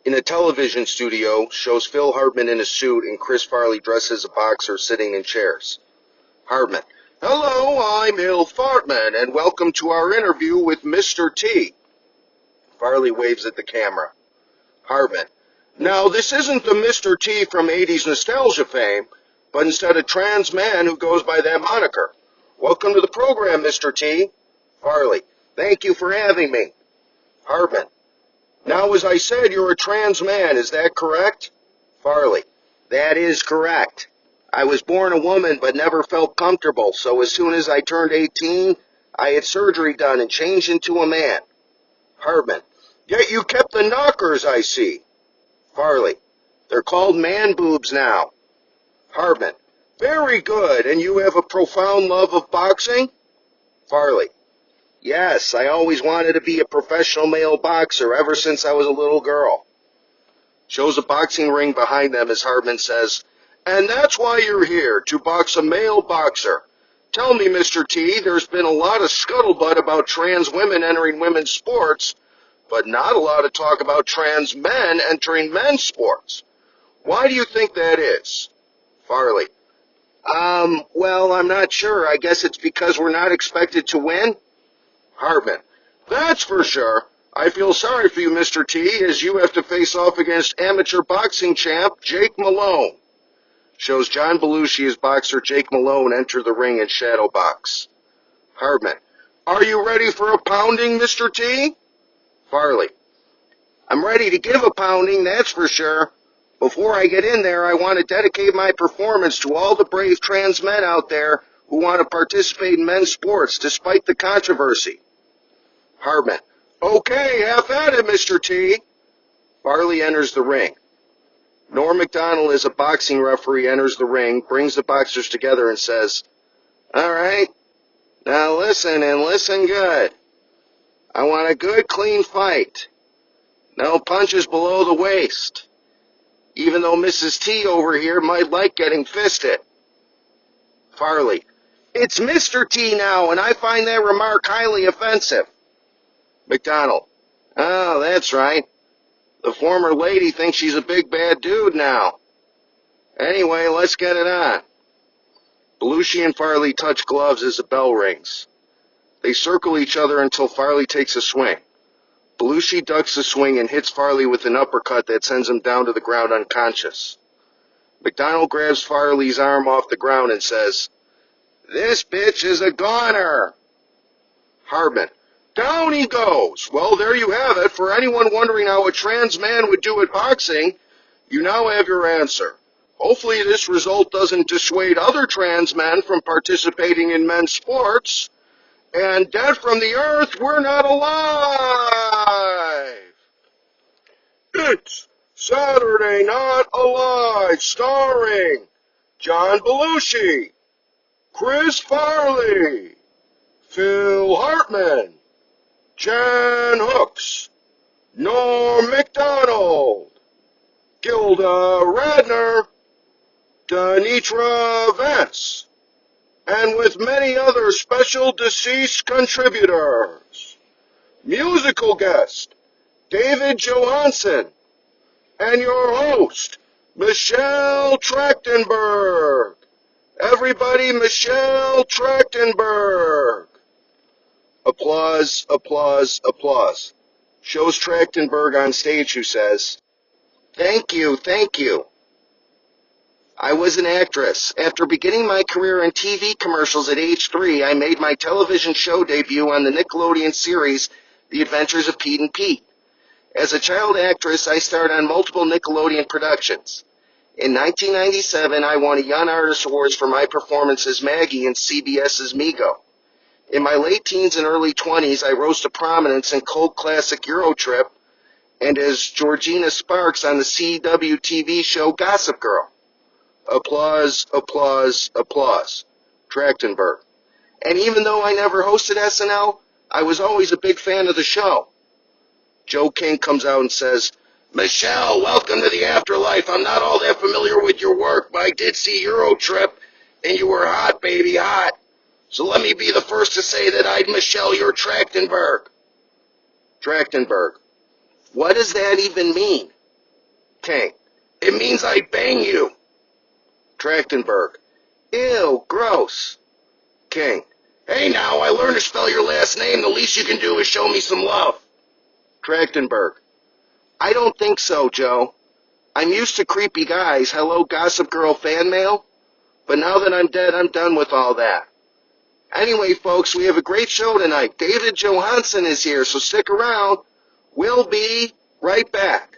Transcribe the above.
In a television studio, shows Phil Hartman in a suit and Chris Farley dressed as a boxer sitting in chairs. Hartman: Hello, I'm Ilf Hartman, and welcome to our interview with Mr. T. Farley waves at the camera. Hartman: Now, this isn't the Mr. T from 80s nostalgia fame, but instead a trans man who goes by that moniker. Welcome to the program, Mr. T. Farley: Thank you for having me. Hartman: Now, as I said, you're a trans man, is that correct? Farley: That is correct. I was born a woman but never felt comfortable, so as soon as I turned 18, I had surgery done and changed into a man. Hartman: Yet you kept the knockers, I see. Farley: They're called man boobs now. Hartman: Very good, and you have a profound love of boxing? Farley: Yes, I always wanted to be a professional male boxer ever since I was a little girl. Shows a boxing ring behind them as Hartman says, And that's why you're here, to box a male boxer. Tell me, Mr. T, there's been a lot of scuttlebutt about trans women entering women's sports, but not a lot of talk about trans men entering men's sports. Why do you think that is? Farley: Well, I'm not sure. I guess it's because we're not expected to win? Hartman: That's for sure. I feel sorry for you, Mr. T, as you have to face off against amateur boxing champ Jake Malone. Shows John Belushi as boxer Jake Malone enter the ring in shadow box. Hartman: Are you ready for a pounding, Mr. T? Farley: I'm ready to give a pounding, that's for sure. Before I get in there, I want to dedicate my performance to all the brave trans men out there who want to participate in men's sports despite the controversy. Hartman: Okay, have at it, Mr. T. Farley enters the ring. Norm Macdonald, as a boxing referee, enters the ring, brings the boxers together and says, All right, now listen and listen good. I want a good, clean fight. No punches below the waist, even though Mrs. T over here might like getting fisted. Farley: It's Mr. T now, and I find that remark highly offensive. McDonald: Oh, that's right. The former lady thinks she's a big bad dude now. Anyway, let's get it on. Belushi and Farley touch gloves as the bell rings. They circle each other until Farley takes a swing. Belushi ducks the swing and hits Farley with an uppercut that sends him down to the ground unconscious. McDonald grabs Farley's arm off the ground and says, This bitch is a goner. Hartman: Down he goes. Well, there you have it. For anyone wondering how a trans man would do at boxing, you now have your answer. Hopefully this result doesn't dissuade other trans men from participating in men's sports. And dead from the earth, we're not alive. It's Saturday Not Alive, starring John Belushi, Chris Farley, Phil Hartman, Jan Hooks, Norm Macdonald, Gilda Radner, Denitra Vance, and with many other special deceased contributors. Musical guest, David Johansen, and your host, Michelle Trachtenberg. Everybody, Michelle Trachtenberg. Applause, applause, applause. Shows Trachtenberg on stage who says, Thank you, thank you. I was an actress. After beginning my career in TV commercials at age 3, I made my television show debut on the Nickelodeon series, The Adventures of Pete and Pete. As a child actress, I starred on multiple Nickelodeon productions. In 1997, I won a Young Artist Awards for my performance as Maggie in CBS's Mego. In my late teens and early 20s, I rose to prominence in cult classic Eurotrip and as Georgina Sparks on the CW TV show Gossip Girl. Applause, applause, applause. Trachtenberg: And even though I never hosted SNL, I was always a big fan of the show. Joe King comes out and says, Michelle, welcome to the afterlife. I'm not all that familiar with your work, but I did see Eurotrip, and you were hot, baby, hot. So let me be the first to say that I'd Michelle your Trachtenberg. Trachtenberg: What does that even mean? King. It means I bang you. Trachtenberg. Ew, gross. King. Hey now, I learned to spell your last name. The least you can do is show me some love. Trachtenberg. I don't think so, Joe. I'm used to creepy guys. Hello, Gossip Girl fan mail. But now that I'm dead, I'm done with all that. Anyway, folks, we have a great show tonight. David Johansen is here, so stick around. We'll be right back.